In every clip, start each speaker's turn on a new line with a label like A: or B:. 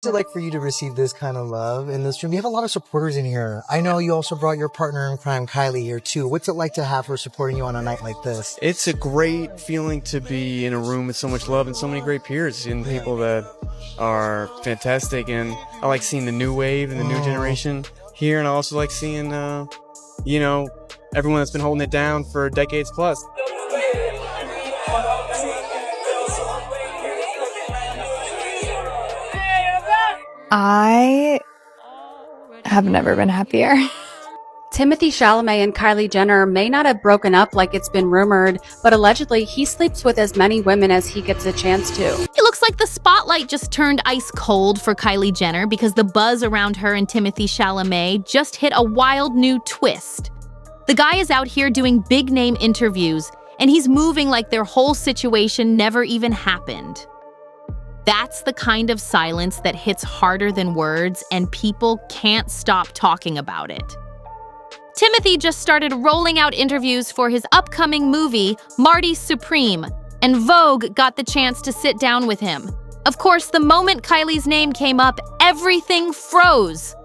A: What's it like for you to receive this kind of love in this room? You have a lot of supporters in here. I know you also brought your partner in crime, Kylie, here too. What's it like to have her supporting you on a night like this?
B: It's a great feeling to be in a room with so much love and so many great peers and people that are fantastic. And I like seeing the new wave and the new generation here. And I also like seeing, everyone that's been holding it down for decades plus.
C: I have never been happier.
D: Timothée Chalamet and Kylie Jenner may not have broken up like it's been rumored, but allegedly he sleeps with as many women as he gets a chance to.
E: It looks like the spotlight just turned ice cold for Kylie Jenner because the buzz around her and Timothée Chalamet just hit a wild new twist. The guy is out here doing big-name interviews, and he's moving like their whole situation never even happened. That's the kind of silence that hits harder than words, and people can't stop talking about it. Timothee just started rolling out interviews for his upcoming movie, Marty Supreme, and Vogue got the chance to sit down with him. Of course, the moment Kylie's name came up, everything froze.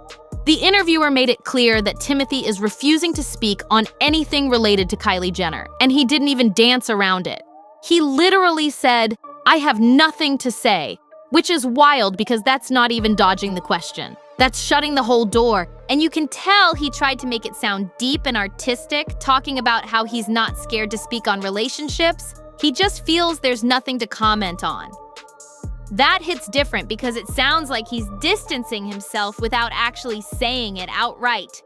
E: The interviewer made it clear that Timothee is refusing to speak on anything related to Kylie Jenner, and he didn't even dance around it. He literally said, "I have nothing to say," which is wild because that's not even dodging the question. That's shutting the whole door, and you can tell he tried to make it sound deep and artistic, talking about how he's not scared to speak on relationships. He just feels there's nothing to comment on. That hits different because it sounds like he's distancing himself without actually saying it outright.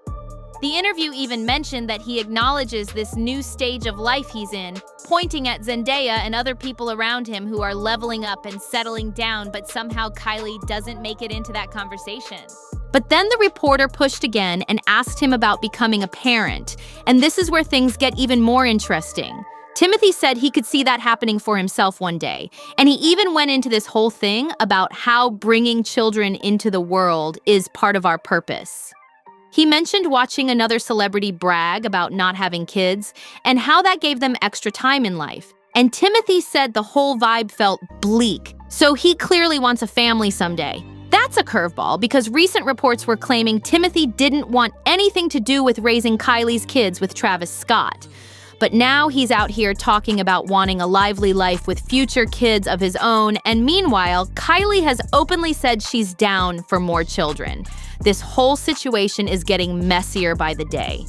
E: The interview even mentioned that he acknowledges this new stage of life he's in, pointing at Zendaya and other people around him who are leveling up and settling down, but somehow Kylie doesn't make it into that conversation. But then the reporter pushed again and asked him about becoming a parent, and this is where things get even more interesting. Timothee said he could see that happening for himself one day, and he even went into this whole thing about how bringing children into the world is part of our purpose. He mentioned watching another celebrity brag about not having kids and how that gave them extra time in life. And Timothee said the whole vibe felt bleak, so he clearly wants a family someday. That's a curveball because recent reports were claiming Timothee didn't want anything to do with raising Kylie's kids with Travis Scott. But now he's out here talking about wanting a lively life with future kids of his own, and meanwhile, Kylie has openly said she's down for more children. This whole situation is getting messier by the day.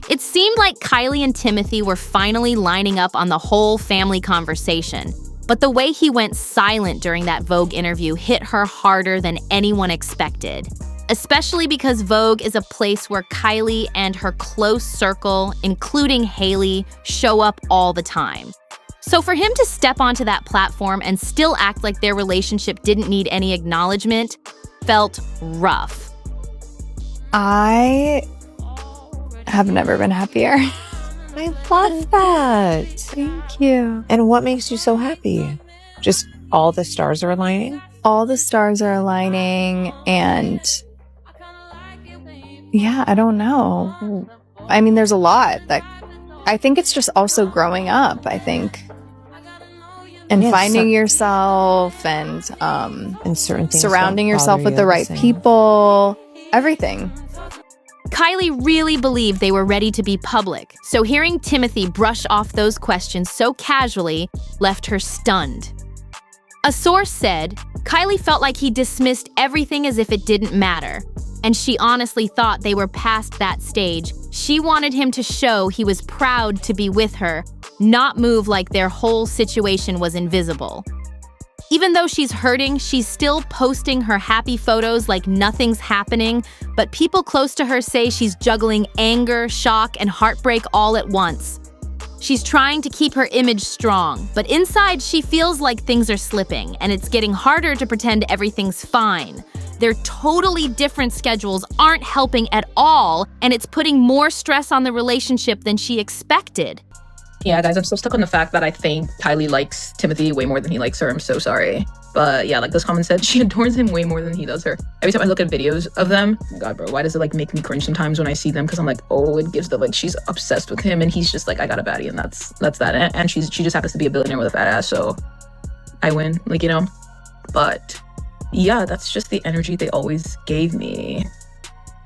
E: It seemed like Kylie and Timothee were finally lining up on the whole family conversation, but the way he went silent during that Vogue interview hit her harder than anyone expected. Especially because Vogue is a place where Kylie and her close circle, including Hailey, show up all the time. So for him to step onto that platform and still act like their relationship didn't need any acknowledgement felt rough.
C: I have never been happier.
F: I love that.
C: Thank you.
F: And what makes you so happy? Just all the stars are aligning?
C: All the stars are aligning, and yeah, I don't know. I mean, there's a lot that I think it's just also growing up, I think. And finding yourself and
F: certain things
C: surrounding yourself with the right people, everything.
E: Kylie really believed they were ready to be public, so hearing Timothee brush off those questions so casually left her stunned. A source said, Kylie felt like he dismissed everything as if it didn't matter, and she honestly thought they were past that stage. She wanted him to show he was proud to be with her, not move like their whole situation was invisible. Even though she's hurting, she's still posting her happy photos like nothing's happening, but people close to her say she's juggling anger, shock, and heartbreak all at once. She's trying to keep her image strong, but inside she feels like things are slipping, and it's getting harder to pretend everything's fine. Their totally different schedules aren't helping at all, and it's putting more stress on the relationship than she expected.
G: Yeah, guys, I'm still stuck on the fact that I think Kylie likes Timothee way more than he likes her. I'm so sorry. But yeah, like this comment said, she adores him way more than he does her. Every time I look at videos of them, oh God, bro, why does it like make me cringe sometimes when I see them? Because I'm like, oh, it gives the like she's obsessed with him, and he's just like, I got a baddie, and that's that. And she just happens to be a billionaire with a fat ass, so I win, like, you know. But yeah, that's just the energy they always gave me.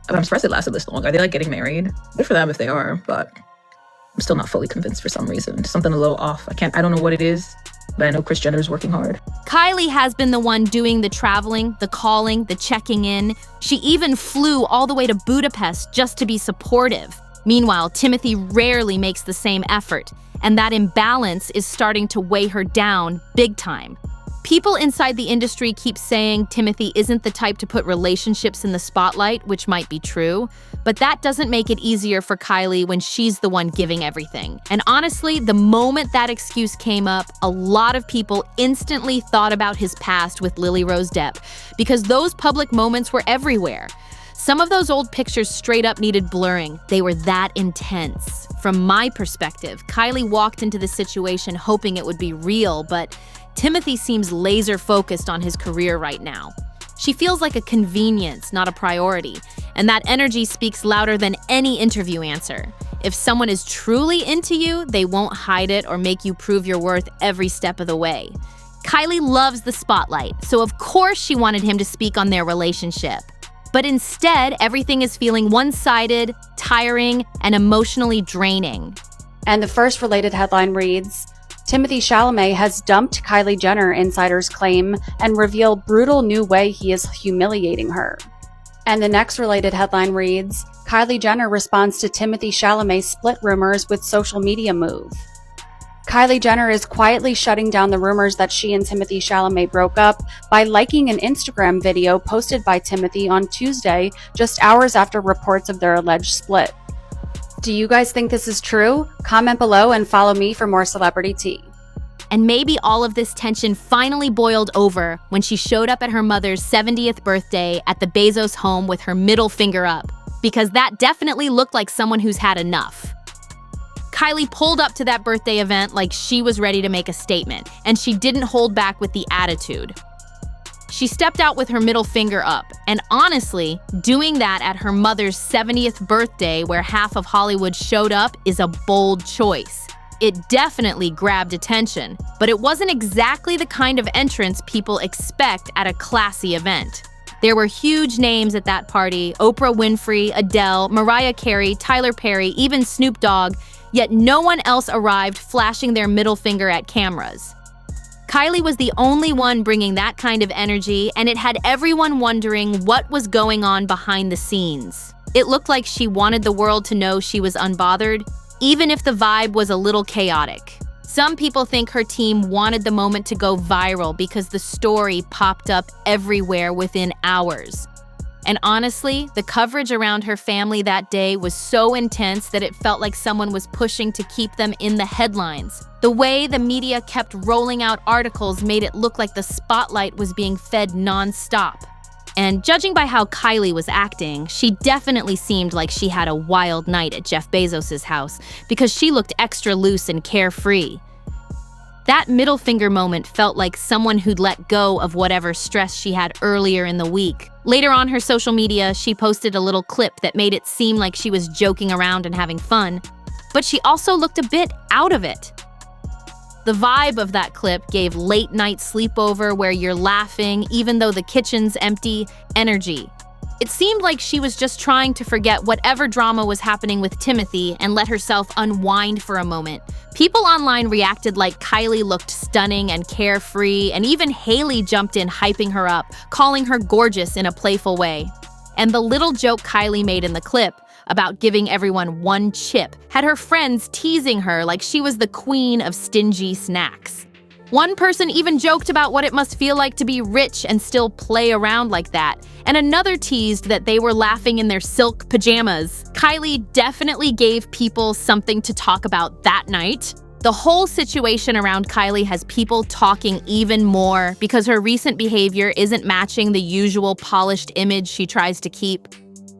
G: I'm surprised it lasted this long. Are they like getting married? Good for them if they are, but I'm still not fully convinced for some reason. Something a little off. I don't know what it is, but I know Kris Jenner is working hard.
E: Kylie has been the one doing the traveling, the calling, the checking in. She even flew all the way to Budapest just to be supportive. Meanwhile, Timothee rarely makes the same effort, and that imbalance is starting to weigh her down big time. People inside the industry keep saying Timothee isn't the type to put relationships in the spotlight, which might be true, but that doesn't make it easier for Kylie when she's the one giving everything. And honestly, the moment that excuse came up, a lot of people instantly thought about his past with Lily Rose Depp, because those public moments were everywhere. Some of those old pictures straight up needed blurring. They were that intense. From my perspective, Kylie walked into the situation hoping it would be real, but Timothee seems laser focused on his career right now. She feels like a convenience, not a priority, and that energy speaks louder than any interview answer. If someone is truly into you, they won't hide it or make you prove your worth every step of the way. Kylie loves the spotlight, so of course she wanted him to speak on their relationship. But instead, everything is feeling one-sided, tiring, and emotionally draining.
D: And the first related headline reads, Timothée Chalamet has dumped Kylie Jenner, insiders claim, and reveal brutal new way he is humiliating her. And the next related headline reads, Kylie Jenner responds to Timothée Chalamet's split rumors with social media move. Kylie Jenner is quietly shutting down the rumors that she and Timothée Chalamet broke up by liking an Instagram video posted by Timothée on Tuesday, just hours after reports of their alleged split. Do you guys think this is true? Comment below and follow me for more celebrity tea.
E: And maybe all of this tension finally boiled over when she showed up at her mother's 70th birthday at the Bezos home with her middle finger up, because that definitely looked like someone who's had enough. Kylie pulled up to that birthday event like she was ready to make a statement, and she didn't hold back with the attitude. She stepped out with her middle finger up, and honestly, doing that at her mother's 70th birthday where half of Hollywood showed up is a bold choice. It definitely grabbed attention, but it wasn't exactly the kind of entrance people expect at a classy event. There were huge names at that party: Oprah Winfrey, Adele, Mariah Carey, Tyler Perry, even Snoop Dogg, yet no one else arrived flashing their middle finger at cameras. Kylie was the only one bringing that kind of energy, and it had everyone wondering what was going on behind the scenes. It looked like she wanted the world to know she was unbothered, even if the vibe was a little chaotic. Some people think her team wanted the moment to go viral because the story popped up everywhere within hours. And honestly, the coverage around her family that day was so intense that it felt like someone was pushing to keep them in the headlines. The way the media kept rolling out articles made it look like the spotlight was being fed non-stop. And judging by how Kylie was acting, she definitely seemed like she had a wild night at Jeff Bezos' house because she looked extra loose and carefree. That middle finger moment felt like someone who'd let go of whatever stress she had earlier in the week. Later on her social media, she posted a little clip that made it seem like she was joking around and having fun, but she also looked a bit out of it. The vibe of that clip gave late night sleepover where you're laughing even though the kitchen's empty energy. It seemed like she was just trying to forget whatever drama was happening with Timothee and let herself unwind for a moment. People online reacted like Kylie looked stunning and carefree, and even Hailey jumped in hyping her up, calling her gorgeous in a playful way. And the little joke Kylie made in the clip about giving everyone one chip had her friends teasing her like she was the queen of stingy snacks. One person even joked about what it must feel like to be rich and still play around like that, and another teased that they were laughing in their silk pajamas. Kylie definitely gave people something to talk about that night. The whole situation around Kylie has people talking even more because her recent behavior isn't matching the usual polished image she tries to keep.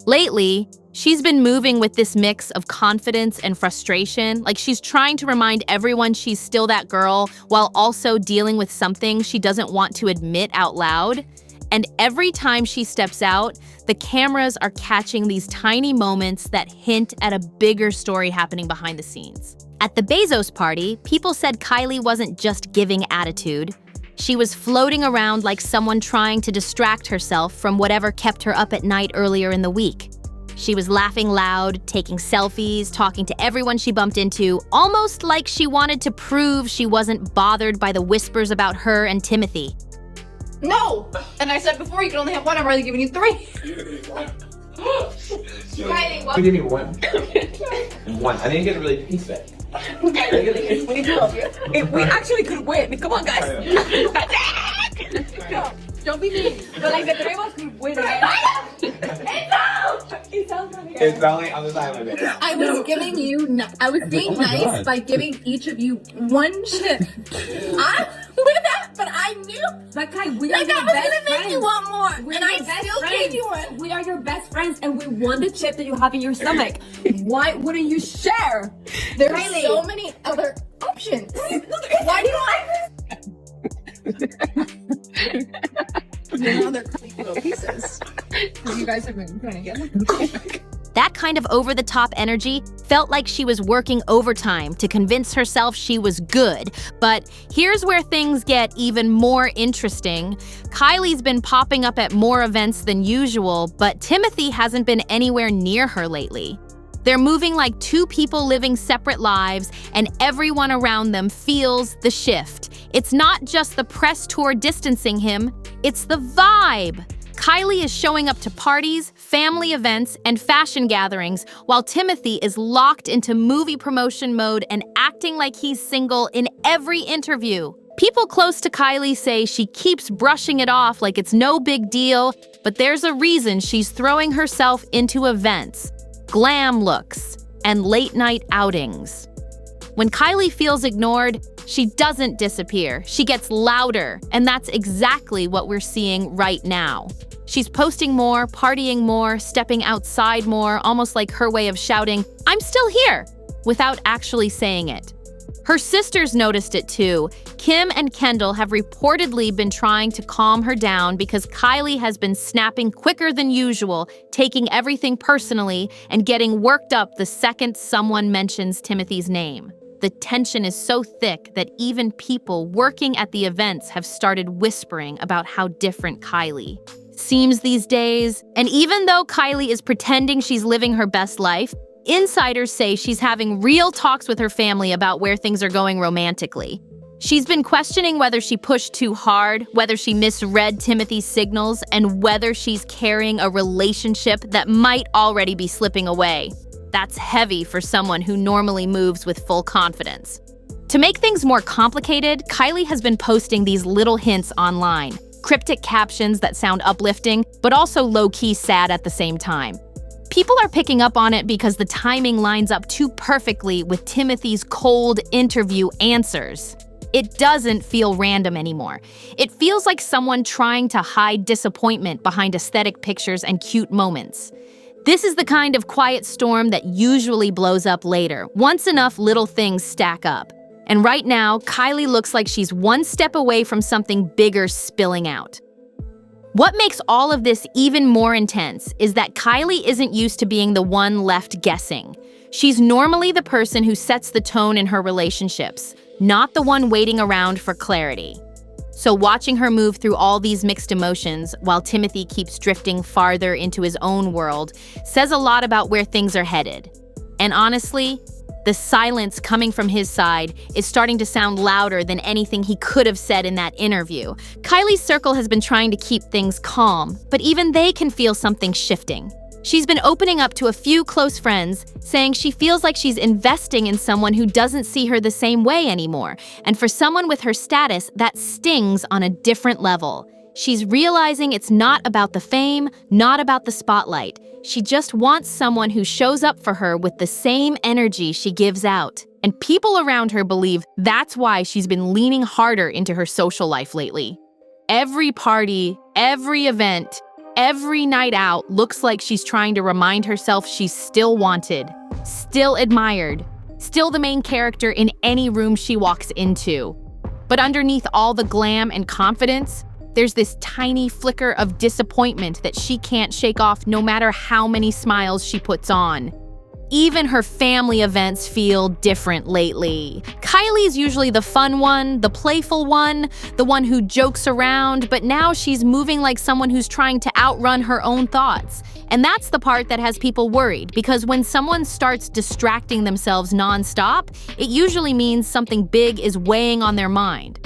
E: Lately, she's been moving with this mix of confidence and frustration, like she's trying to remind everyone she's still that girl while also dealing with something she doesn't want to admit out loud. And every time she steps out, the cameras are catching these tiny moments that hint at a bigger story happening behind the scenes. At the Bezos party, people said Kylie wasn't just giving attitude. She was floating around like someone trying to distract herself from whatever kept her up at night earlier in the week. She was laughing loud, taking selfies, talking to everyone she bumped into, almost like she wanted to prove she wasn't bothered by the whispers about her and Timothee.
H: No! And I said before you could only have one, I'm already giving you 3.
I: Kylie, give me 1. 1. I didn't get a really piece of it.
H: We need to love you. We actually could win. Come on, guys. No, don't be mean. But like the 3 of us could win. It's
I: only on the side of it.
H: I was giving you. I was being nice by giving each of you 1 chip. I'm with that, but I knew. But Kai, we are your best friends. I was gonna make you want more, and I still gave you one. We are your best friends, and we won the chip that you have in your stomach. Why wouldn't you share? There's Kylie. So many other options. Why do you like this? They're little pieces. You guys have been trying to get them.
E: That kind of over-the-top energy felt like she was working overtime to convince herself she was good. But here's where things get even more interesting. Kylie's been popping up at more events than usual, but Timothee hasn't been anywhere near her lately. They're moving like 2 people living separate lives, and everyone around them feels the shift. It's not just the press tour distancing him, it's the vibe. Kylie is showing up to parties, family events, and fashion gatherings, while Timothee is locked into movie promotion mode and acting like he's single in every interview. People close to Kylie say she keeps brushing it off like it's no big deal, but there's a reason she's throwing herself into events, glam looks, and late-night outings. When Kylie feels ignored, she doesn't disappear. She gets louder, and that's exactly what we're seeing right now. She's posting more, partying more, stepping outside more, almost like her way of shouting, "I'm still here," without actually saying it. Her sisters noticed it too. Kim and Kendall have reportedly been trying to calm her down because Kylie has been snapping quicker than usual, taking everything personally, and getting worked up the second someone mentions Timothee's name. The tension is so thick that even people working at the events have started whispering about how different Kylie seems these days. And even though Kylie is pretending she's living her best life, insiders say she's having real talks with her family about where things are going romantically. She's been questioning whether she pushed too hard, whether she misread Timothee's signals, and whether she's carrying a relationship that might already be slipping away. That's heavy for someone who normally moves with full confidence. To make things more complicated, Kylie has been posting these little hints online, cryptic captions that sound uplifting, but also low-key sad at the same time. People are picking up on it because the timing lines up too perfectly with Timothee's cold interview answers. It doesn't feel random anymore. It feels like someone trying to hide disappointment behind aesthetic pictures and cute moments. This is the kind of quiet storm that usually blows up later, once enough little things stack up. And right now, Kylie looks like she's one step away from something bigger spilling out. What makes all of this even more intense is that Kylie isn't used to being the one left guessing. She's normally the person who sets the tone in her relationships, not the one waiting around for clarity. So watching her move through all these mixed emotions while Timothee keeps drifting farther into his own world says a lot about where things are headed. And honestly, the silence coming from his side is starting to sound louder than anything he could have said in that interview. Kylie's circle has been trying to keep things calm, but even they can feel something shifting. She's been opening up to a few close friends, saying she feels like she's investing in someone who doesn't see her the same way anymore. And for someone with her status, that stings on a different level. She's realizing it's not about the fame, not about the spotlight. She just wants someone who shows up for her with the same energy she gives out. And people around her believe that's why she's been leaning harder into her social life lately. Every party, every event, every night out looks like she's trying to remind herself she's still wanted, still admired, still the main character in any room she walks into. But underneath all the glam and confidence, there's this tiny flicker of disappointment that she can't shake off no matter how many smiles she puts on. Even her family events feel different lately. Kylie's usually the fun one, the playful one, the one who jokes around, but now she's moving like someone who's trying to outrun her own thoughts. And that's the part that has people worried, because when someone starts distracting themselves nonstop, it usually means something big is weighing on their mind.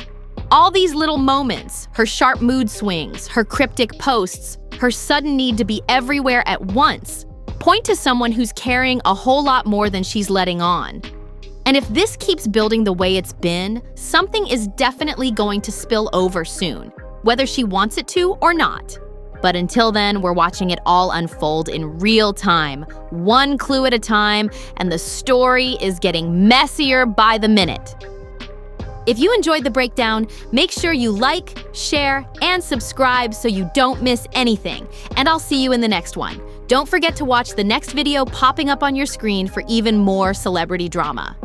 E: All these little moments, her sharp mood swings, her cryptic posts, her sudden need to be everywhere at once, point to someone who's carrying a whole lot more than she's letting on. And if this keeps building the way it's been, something is definitely going to spill over soon, whether she wants it to or not. But until then, we're watching it all unfold in real time, one clue at a time, and the story is getting messier by the minute. If you enjoyed the breakdown, make sure you like, share, and subscribe so you don't miss anything. And I'll see you in the next one. Don't forget to watch the next video popping up on your screen for even more celebrity drama.